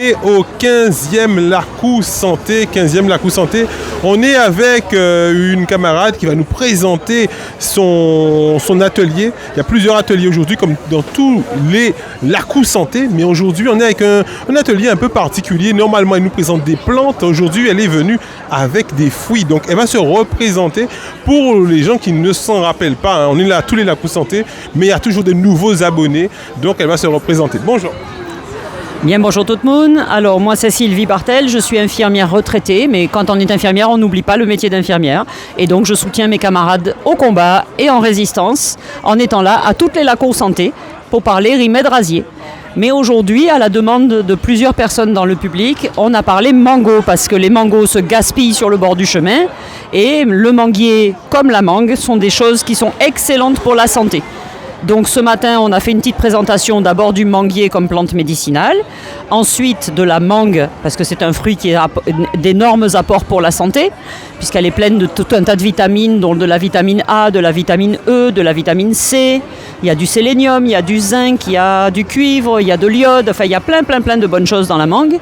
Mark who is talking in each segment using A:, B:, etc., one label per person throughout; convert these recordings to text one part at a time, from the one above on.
A: Et au 15e Lacou Santé, on est avec une camarade qui va nous présenter son atelier. Il y a plusieurs ateliers aujourd'hui, comme dans tous les Lacou Santé, mais aujourd'hui on est avec un atelier un peu particulier. Normalement, elle nous présente des plantes. Aujourd'hui, elle est venue avec des fruits. Donc, elle va se représenter pour les gens qui ne s'en rappellent pas. On est là tous les Lacou Santé, mais il y a toujours de nouveaux abonnés. Donc, elle va se représenter. Bonjour.
B: Bien, bonjour tout le monde. Alors, moi, c'est Sylvie Bartel, je suis infirmière retraitée, mais quand on est infirmière, on n'oublie pas le métier d'infirmière. Et donc, je soutiens mes camarades au combat et en résistance, en étant là à toutes les Lacou Santé pour parler remède rasier. Mais aujourd'hui, à la demande de plusieurs personnes dans le public, on a parlé mango, parce que les mangos se gaspillent sur le bord du chemin, et le manguier, comme la mangue, sont des choses qui sont excellentes pour la santé. Donc ce matin, on a fait une petite présentation d'abord du manguier comme plante médicinale, ensuite de la mangue, parce que c'est un fruit qui a d'énormes apports pour la santé, puisqu'elle est pleine de tout un tas de vitamines, dont de la vitamine A, de la vitamine E, de la vitamine C, il y a du sélénium, il y a du zinc, il y a du cuivre, il y a de l'iode, enfin il y a plein de bonnes choses dans la mangue.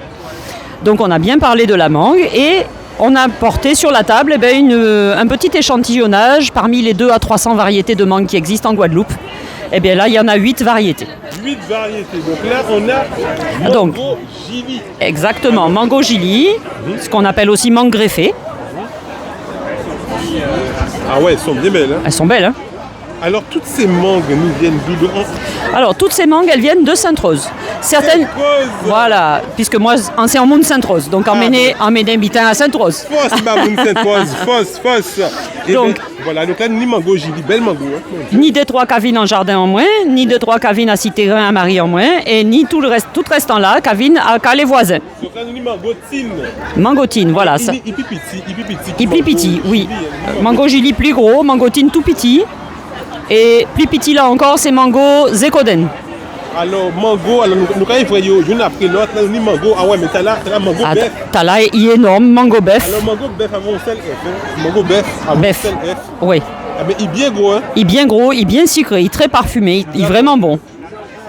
B: Donc on a bien parlé de la mangue et on a porté sur la table un petit échantillonnage parmi les 200 à 300 variétés de mangue qui existent en Guadeloupe. Eh bien là, il y en a 8 variétés.
A: 8 variétés. Donc là, on a mango gili.
B: Exactement, mango gili, ce qu'on appelle aussi mangue greffée.
A: Ah ouais, elles sont bien belles. Hein.
B: Elles sont belles, hein.
A: Alors, toutes ces mangues nous viennent d'où?
B: Alors, toutes ces mangues, elles viennent de Sainte-Rose. Certaines.
A: Sainte-Rose.
B: Voilà, puisque moi, c'est en Moun Sainte-Rose. Donc, en Médin Bitin à Sainte-Rose.
A: Fausse, ma Moun Sainte-Rose. Fausse. Et donc, voilà, donc là, ni mango gili, belle mango. Hein.
B: Ni Détroit Cavine en jardin en moins, ni Détroit Cavine à Cité-Grain à Marie en moins, et ni tout le restant là, Cavine à Calais voisin.
A: Donc là, nous ni mangotine.
B: Mangotine, voilà. Ipipiti, oui. Mango gili plus gros, mangotine tout petit. Et plus petit là encore, c'est mango Zekoden.
A: Alors, mango, nous quand il faut une après l'autre, là, nous mango, ah ouais, mais t'as là mango bœuf.
B: T'as là, il est énorme, mango bœuf.
A: Alors, mango bœuf avant sel F. Mango bœuf avant sel F.
B: Oui.
A: Ah, mais il est bien gros, hein.
B: Il est bien gros, il est bien sucré, il est très parfumé, il est vraiment bon.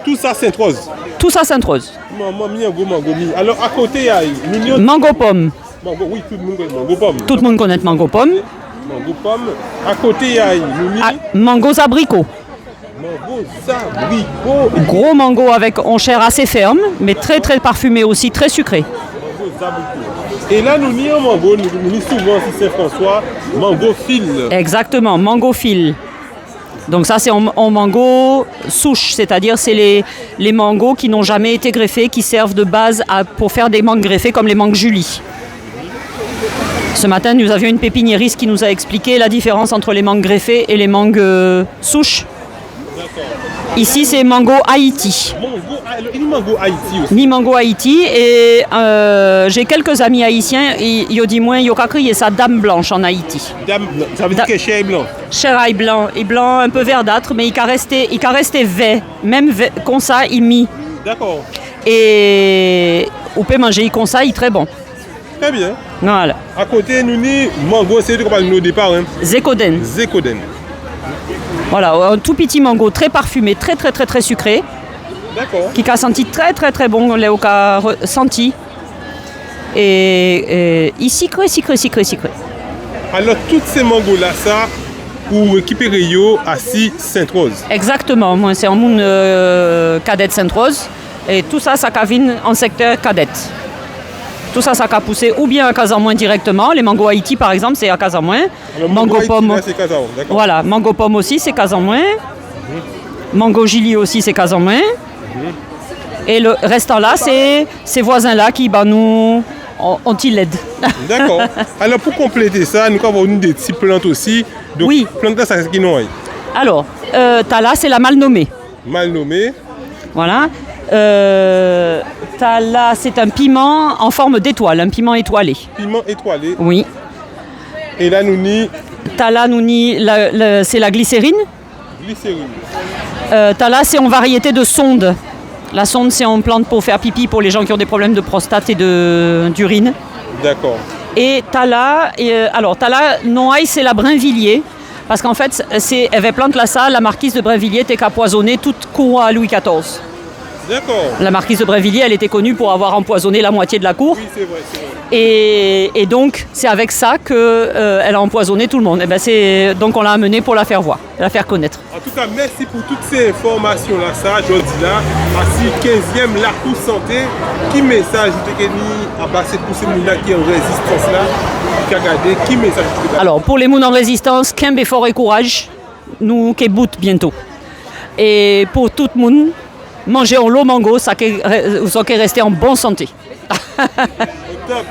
A: Tout ça, Sainte-Rose.
B: Tout ça, Sainte-Rose.
A: Mango. Alors, à côté, il y a
B: mango pomme.
A: Mango, oui, tout le monde connaît mango pomme.
B: Tout le monde connaît mango pomme.
A: Mango pomme. À côté, il y a
B: mango abricot.
A: Mango abricot.
B: Gros mango avec en chair assez ferme, mais très parfumé aussi, très sucré.
A: Mango abricot. Et là, nous n'y avons mango, nous n'y souvent, si c'est François, mango fil.
B: Exactement, mango fil. Donc ça, c'est en mango souche, c'est-à-dire c'est les mangos qui n'ont jamais été greffés, qui servent de base pour faire des mangues greffées comme les mangues Julie. Ce matin, nous avions une pépiniériste qui nous a expliqué la différence entre les mangues greffées et les mangues souches. Ici, c'est mango Haïti.
A: Ni mango Haïti aussi.
B: Ni mango Haïti. Et j'ai quelques amis haïtiens. Ils disent moins, ils ont crié ça dame blanche en Haïti.
A: Ça veut dire que chair est blanc.
B: Chair est blanc. Et blanc un peu verdâtre, mais il a resté vert. Même comme ça, il mis.
A: D'accord.
B: Et on peut manger comme ça, il est très bon.
A: Très bien.
B: Voilà.
A: À côté, nous avons mango, c'est qu'on parle au départ. Hein.
B: Zekoden. Voilà, un tout petit mango très parfumé, très sucré.
A: D'accord.
B: Qui a senti très bon, Léo a senti. Et sucré.
A: Alors, toutes ces mangos-là, ça, pour récupérer à Sainte-Rose.
B: Exactement, moi c'est en Moun cadette Sainte-Rose. Et tout ça, ça cavine en secteur cadette. Tout ça, ça a poussé ou bien à Casamouin directement. Les mangos Haïti, par exemple, c'est à Casamouin.
A: Mango pomme, c'est Casamouin, d'accord.
B: Voilà, mango pomme aussi, c'est Casamouin. Mango gili aussi, c'est Casamouin. Et le restant là, c'est ces voisins-là qui nous ont-ils l'aide.
A: D'accord. Alors, pour compléter ça, nous avons des petites plantes aussi. Donc,
B: oui.
A: Plantes là, ça qui non.
B: Alors, là, c'est la mal nommée.
A: Mal nommée.
B: Voilà. Là, c'est un piment en forme d'étoile, un piment étoilé.
A: Piment étoilé.
B: Oui.
A: Et là, nous n'y.
B: C'est la glycérine. Là, c'est en variété de sonde. La sonde, c'est en plante pour faire pipi pour les gens qui ont des problèmes de prostate et d'urine.
A: D'accord.
B: Et Tala, non, c'est la Brinvilliers. Parce qu'en fait, elle plante la marquise de Brinvilliers, t'es qu'à poisonner toute cour à Louis XIV.
A: D'accord.
B: La marquise de Brinvilliers, elle était connue pour avoir empoisonné la moitié de la cour.
A: Oui, c'est vrai, c'est vrai.
B: Et donc, c'est avec ça qu'elle a empoisonné tout le monde. Et ben donc, on l'a amenée pour la faire voir, la faire connaître.
A: En tout cas, merci pour toutes ces informations-là, Sarah. Je dis là, à 15e, la cour santé, qui message vous avez mis à passer pour ces gens qui sont en résistance là, qui a gardé, qui message vous avez.
B: Alors, pour les mouns en résistance, qu'un effort et courage, nous qui bout bientôt. Et pour tout le monde, manger en l'eau mango, ça qui resté en bonne santé.
A: Au top.